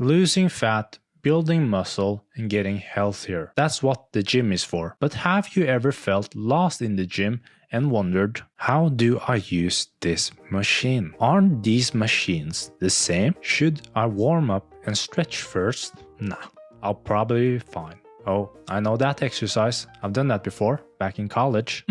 losing fat, building muscle, and getting healthier. That's what the gym is for. But have you ever felt lost in the gym and wondered, how do I use this machine? Aren't these machines the same? Should I warm up and stretch first? Nah, I'll probably be fine. Oh, I know that exercise. I've done that before, back in college.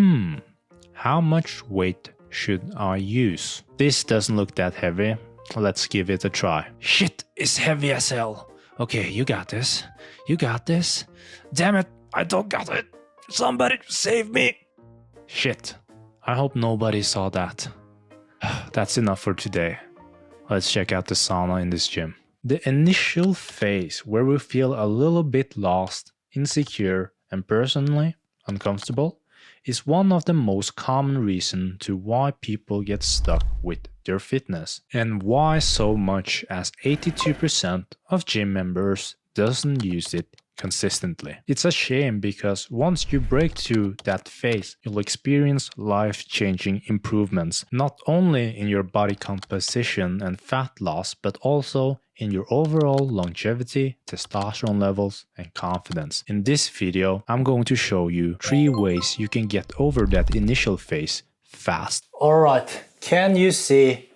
How much weight should I use? This doesn't look that heavy. Let's give it a try. Shit, it's heavy as hell. Okay, you got this. You got this. Damn it, I don't got it. Somebody save me. Shit, I hope nobody saw that. That's enough for today. Let's check out the sauna in this gym. The initial phase where we feel a little bit lost, insecure, and personally uncomfortable is one of the most common reasons to why people get stuck with their fitness, and why so much as 82% of gym members doesn't use it consistently. It's a shame because once you break through that phase, you'll experience life-changing improvements, not only in your body composition and fat loss, but also in your overall longevity, testosterone levels, and confidence. In this video, I'm going to show you 3 ways you can get over that initial phase fast. Alright, can you see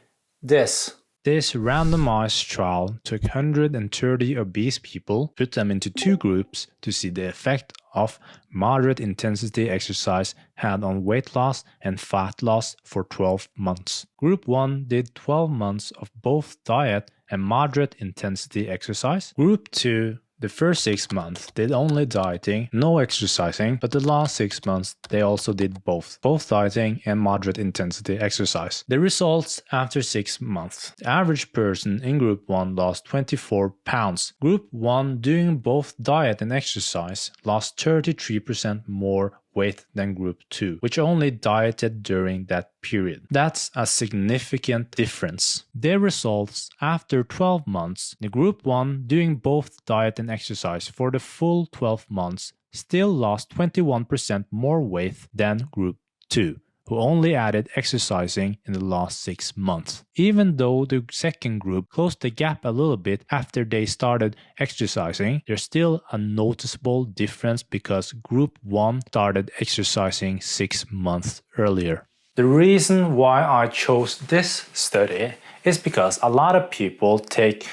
this? This randomized trial took 130 obese people, put them into 2 groups to see the effect of moderate intensity exercise had on weight loss and fat loss for 12 months. Group 1 did 12 months of both diet and moderate intensity exercise. Group 2, the first 6 months, did only dieting, no exercising, but the last 6 months they also did both dieting and moderate intensity exercise. The results after 6 months. The average person in Group 1 lost 24 pounds. Group 1 doing both diet and exercise lost 33% more weight than Group 2, which only dieted during that period. That's a significant difference. Their results after 12 months, the Group 1 doing both diet and exercise for the full 12 months still lost 21% more weight than Group 2, who only added exercising in the last 6 months. Even though the second group closed the gap a little bit after they started exercising, there's still a noticeable difference because Group 1 started exercising 6 months earlier. The reason why I chose this study is because a lot of people take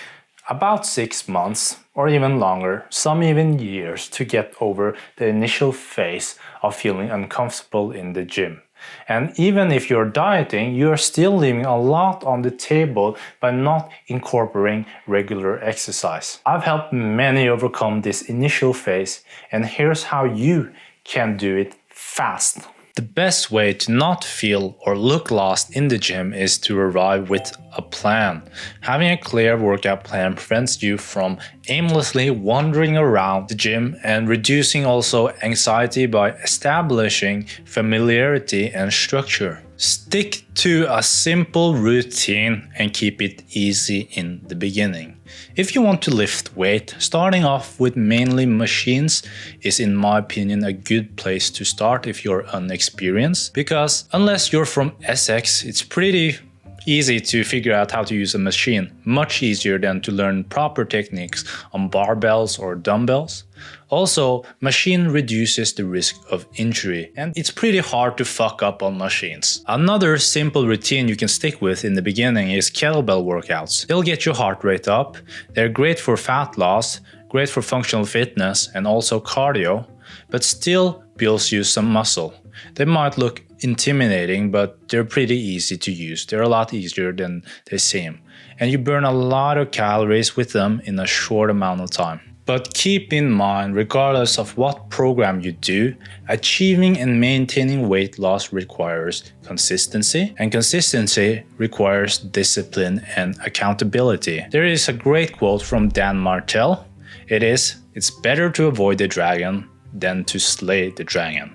about 6 months or even longer, some even years, to get over the initial phase of feeling uncomfortable in the gym. And even if you're dieting, you're still leaving a lot on the table by not incorporating regular exercise. I've helped many overcome this initial phase, and here's how you can do it fast. The best way to not feel or look lost in the gym is to arrive with a plan. Having a clear workout plan prevents you from aimlessly wandering around the gym and reducing also anxiety by establishing familiarity and structure. Stick to a simple routine and keep it easy in the beginning. If you want to lift weight, starting off with mainly machines is, in my opinion, a good place to start if you're unexperienced, because unless you're from Essex, it's pretty easy to figure out how to use a machine, much easier than to learn proper techniques on barbells or dumbbells. Also, machine reduces the risk of injury, and it's pretty hard to fuck up on machines. Another simple routine you can stick with in the beginning is kettlebell workouts. They'll get your heart rate up, they're great for fat loss, great for functional fitness and also cardio, but still builds you some muscle. They might look intimidating, but they're pretty easy to use. They're a lot easier than they seem, and you burn a lot of calories with them in a short amount of time. But keep in mind, regardless of what program you do, achieving and maintaining weight loss requires consistency, and consistency requires discipline and accountability. There is a great quote from Dan Martell. It's better to avoid the dragon than to slay the dragon.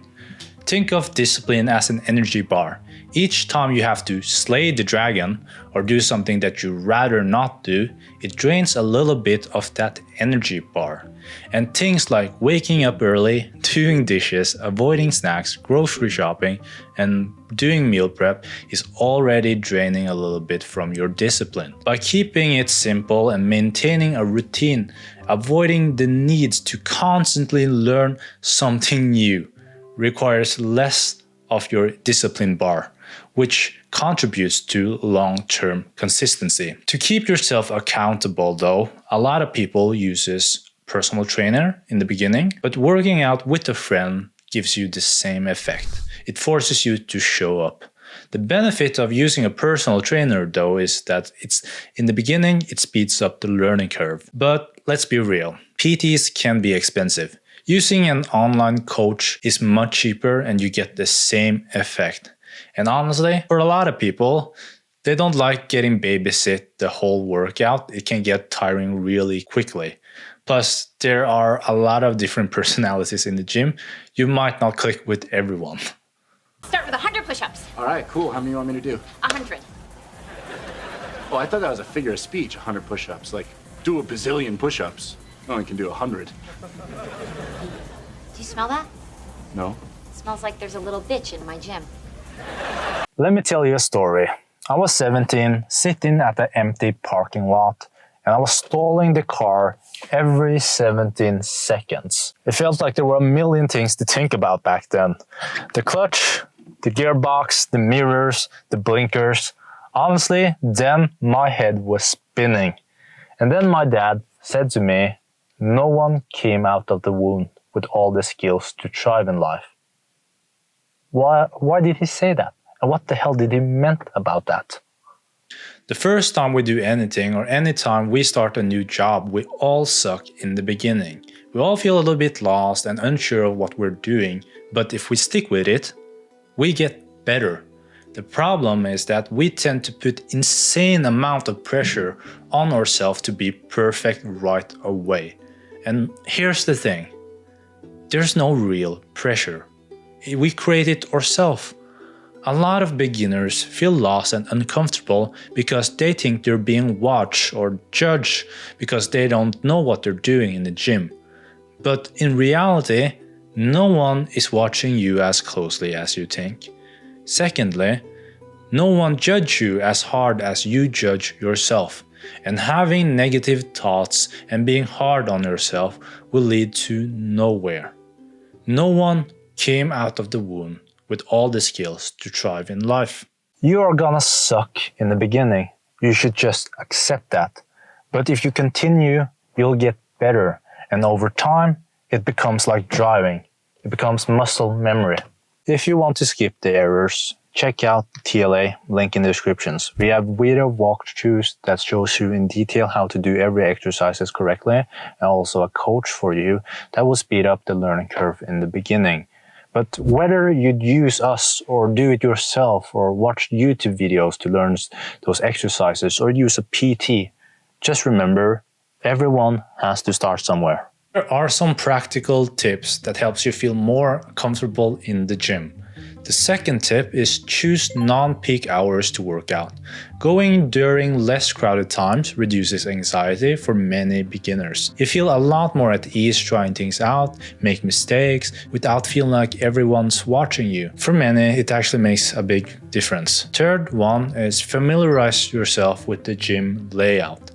Think of discipline as an energy bar. each time you have to slay the dragon or do something that you rather not do, it drains a little bit of that energy bar. And things like waking up early, doing dishes, avoiding snacks, grocery shopping, and doing meal prep is already draining a little bit from your discipline. By keeping it simple and maintaining a routine, avoiding the needs to constantly learn something new requires less of your discipline bar, which contributes to long-term consistency. To keep yourself accountable though, a lot of people uses personal trainer in the beginning, but working out with a friend gives you the same effect. It forces you to show up. The benefit of using a personal trainer though is that in the beginning it speeds up the learning curve. But let's be real, PTs can be expensive. Using an online coach is much cheaper and you get the same effect. And honestly, for a lot of people, they don't like getting babysit the whole workout. It can get tiring really quickly. Plus, there are a lot of different personalities in the gym. You might not click with everyone. Start with 100 push-ups. All right, cool. How many you want me to do? 100. Oh, I thought that was a figure of speech, 100 push-ups. Like, do a bazillion push-ups. I only can do 100. Do you smell that? No? It smells like there's a little bitch in my gym. Let me tell you a story. I was 17, sitting at an empty parking lot, and I was stalling the car every 17 seconds. It felt like there were a million things to think about back then. The clutch, the gearbox, the mirrors, the blinkers. Honestly, then my head was spinning. And then my dad said to me, no one came out of the womb with all the skills to thrive in life. Why did he say that? And what the hell did he meant about that? The first time we do anything or anytime we start a new job, we all suck in the beginning. We all feel a little bit lost and unsure of what we're doing, but if we stick with it, we get better. The problem is that we tend to put insane amount of pressure on ourselves to be perfect right away. And here's the thing, there's no real pressure. We create it ourselves. A lot of beginners feel lost and uncomfortable because they think they're being watched or judged because they don't know what they're doing in the gym. But in reality, no one is watching you as closely as you think. Secondly, no one judges you as hard as you judge yourself. And having negative thoughts and being hard on yourself will lead to nowhere. No one came out of the womb with all the skills to thrive in life. You are gonna suck in the beginning. You should just accept that. But if you continue, you'll get better. And over time, it becomes like driving. It becomes muscle memory. If you want to skip the errors, check out the TLA, link in the descriptions. We have video walkthroughs that shows you in detail how to do every exercises correctly, and also a coach for you that will speed up the learning curve in the beginning. But whether you'd use us or do it yourself or watch YouTube videos to learn those exercises or use a PT, just remember, everyone has to start somewhere. There are some practical tips that helps you feel more comfortable in the gym. The second tip is choose non-peak hours to work out. Going during less crowded times reduces anxiety for many beginners. You feel a lot more at ease trying things out, make mistakes, without feeling like everyone's watching you. For many, it actually makes a big difference. Third one is familiarize yourself with the gym layout.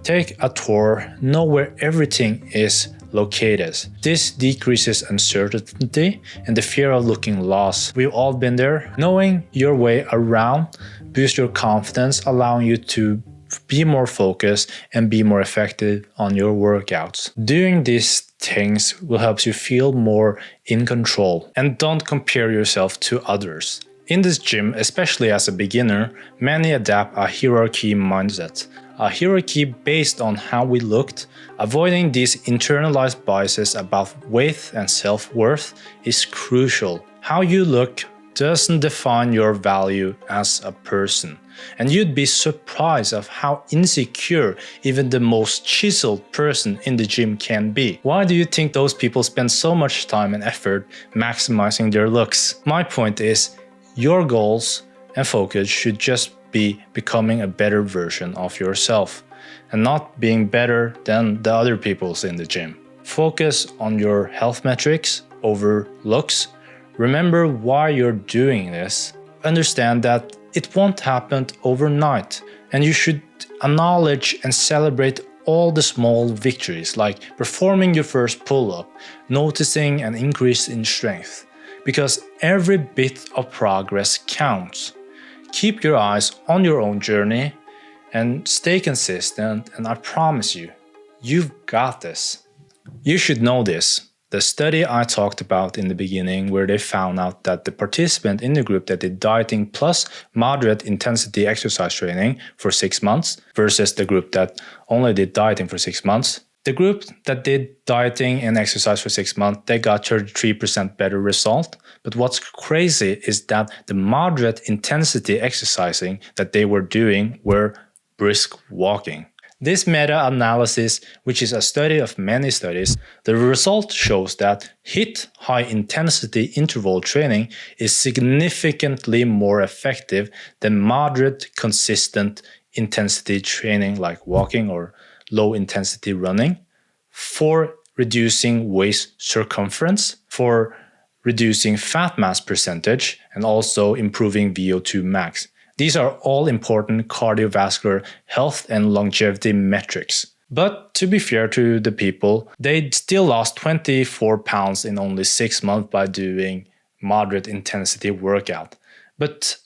Take a tour, know where everything is located. This decreases uncertainty and the fear of looking lost. We've all been there. Knowing your way around boosts your confidence, allowing you to be more focused and be more effective on your workouts. Doing these things will help you feel more in control. And don't compare yourself to others. In this gym, especially as a beginner, many adapt a hierarchy mindset. A hierarchy based on how we looked. Avoiding these internalized biases about weight and self-worth is crucial. How you look doesn't define your value as a person. And you'd be surprised of how insecure even the most chiseled person in the gym can be. Why do you think those people spend so much time and effort maximizing their looks? My point is, your goals, and focus should just be becoming a better version of yourself and not being better than the other peoples in the gym. Focus on your health metrics over looks. Remember why you're doing this. Understand that it won't happen overnight, and you should acknowledge and celebrate all the small victories, like performing your first pull-up, noticing an increase in strength, because every bit of progress counts. Keep your eyes on your own journey and stay consistent, and I promise you, you've got this. You should know this. The study I talked about in the beginning, where they found out that the participant in the group that did dieting plus moderate intensity exercise training for 6 months versus the group that only did dieting for 6 months. The group that did dieting and exercise for 6 months, they got 33% better result. But what's crazy is that the moderate intensity exercising that they were doing were brisk walking. This meta-analysis, which is a study of many studies, the result shows that HIIT, high-intensity interval training, is significantly more effective than moderate, consistent intensity training like walking or low-intensity running for reducing waist circumference, for reducing fat mass percentage, and also improving VO2 max. These are all important cardiovascular health and longevity metrics. But to be fair to the people, they still lost 24 pounds in only 6 months by doing moderate intensity workout. But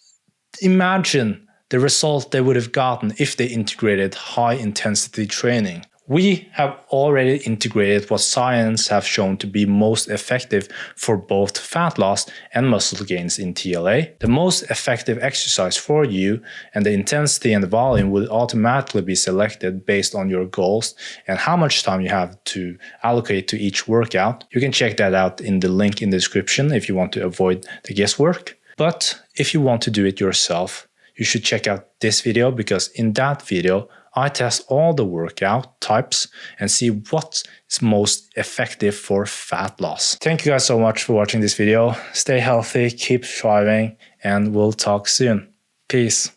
imagine the result they would have gotten if they integrated high intensity training. We have already integrated what science have shown to be most effective for both fat loss and muscle gains in TLA. The most effective exercise for you and the intensity and the volume will automatically be selected based on your goals and how much time you have to allocate to each workout. You can check that out in the link in the description if you want to avoid the guesswork. But if you want to do it yourself, you should check out this video, because in that video, I test all the workout types and see what's most effective for fat loss. Thank you guys so much for watching this video. Stay healthy, keep striving, and we'll talk soon. Peace.